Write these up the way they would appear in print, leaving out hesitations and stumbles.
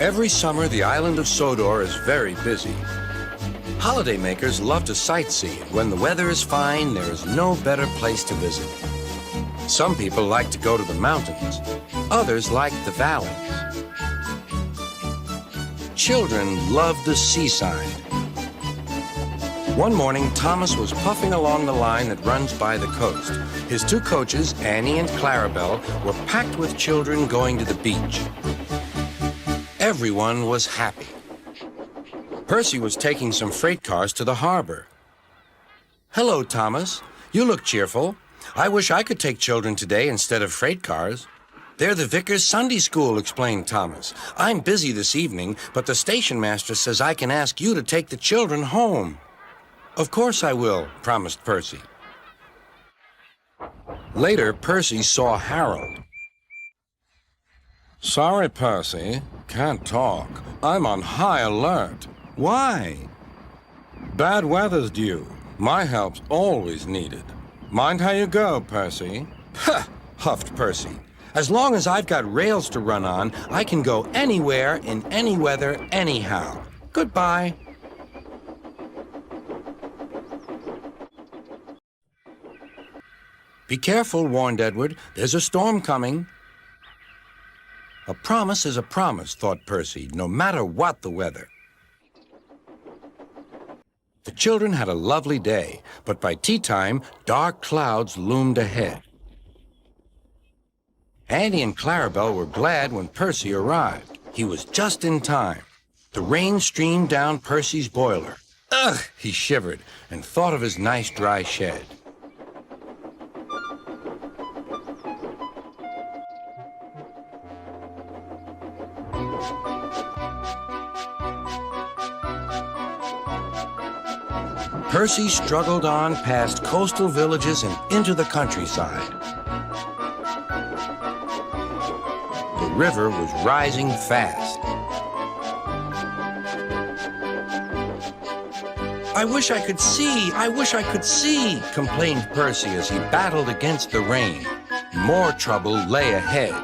Every summer, the island of Sodor is very busy. Holidaymakers love to sightsee. When the weather is fine, there is no better place to visit. Some people like to go to the mountains. Others like the valleys. Children love the seaside. One morning, Thomas was puffing along the line that runs by the coast. His two coaches, Annie and Clarabelle, were packed with children going to the beach. Everyone was happy. Percy was taking some freight cars to the harbor. "Hello, Thomas. You look cheerful. I wish I could take children today instead of freight cars." "They're the Vickers Sunday School," explained Thomas. "I'm busy this evening, but the station master says I can ask you to take the children home." "Of course I will," promised Percy. Later, Percy saw Harold. "Sorry, Percy. Can't talk. I'm on high alert." "Why?" "Bad weather's due. My help's always needed." "Mind how you go, Percy." "Huh," huffed Percy. "As long as I've got rails to run on, I can go anywhere, in any weather, anyhow. Goodbye." "Be careful," warned Edward. "There's a storm coming." A promise is a promise, thought Percy, no matter what the weather. The children had a lovely day, but by tea time, dark clouds loomed ahead. Annie and Clarabelle were glad when Percy arrived. He was just in time. The rain streamed down Percy's boiler. Ugh, he shivered and thought of his nice dry shed. Percy struggled on past coastal villages and into the countryside. The river was rising fast. "I wish I could see! I wish I could see!" complained Percy as he battled against the rain. More trouble lay ahead.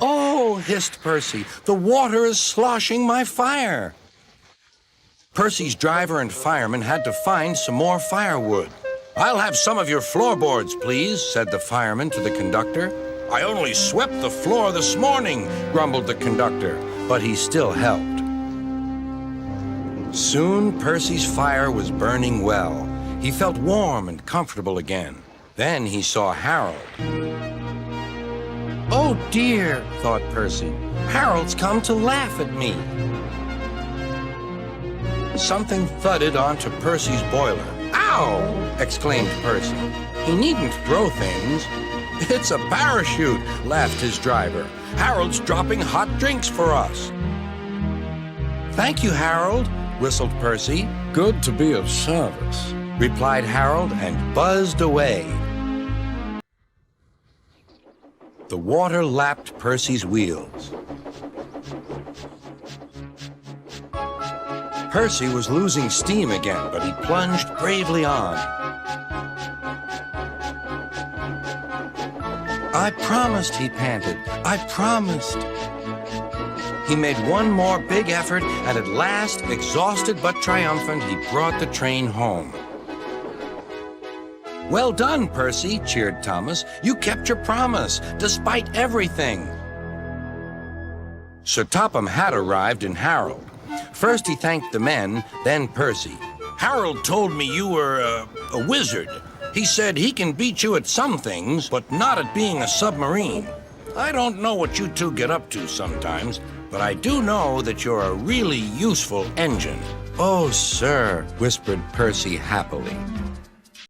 "Oh," hissed Percy, "the water is sloshing my fire." Percy's driver and fireman had to find some more firewood. "I'll have some of your floorboards, please," said the fireman to the conductor. "I only swept the floor this morning," grumbled the conductor, but he still helped. Soon Percy's fire was burning well. He felt warm and comfortable again. Then he saw Harold. "Oh dear," thought Percy, "Harold's come to laugh at me." Something thudded onto Percy's boiler. "Ow!" exclaimed Percy. "He needn't throw things." "It's a parachute," laughed his driver. "Harold's dropping hot drinks for us." "Thank you, Harold," whistled Percy. "Good to be of service," replied Harold and buzzed away. The water lapped Percy's wheels. Percy was losing steam again, but he plunged bravely on. "I promised," he panted. "I promised." He made one more big effort, and at last, exhausted but triumphant, he brought the train home. "Well done, Percy," cheered Thomas. "You kept your promise, despite everything." Sir Topham had arrived in Harold. First he thanked the men, then Percy. "Harold told me you were a wizard. He said he can beat you at some things, but not at being a submarine. I don't know what you two get up to sometimes, but I do know that you're a really useful engine." "Oh, sir," whispered Percy happily.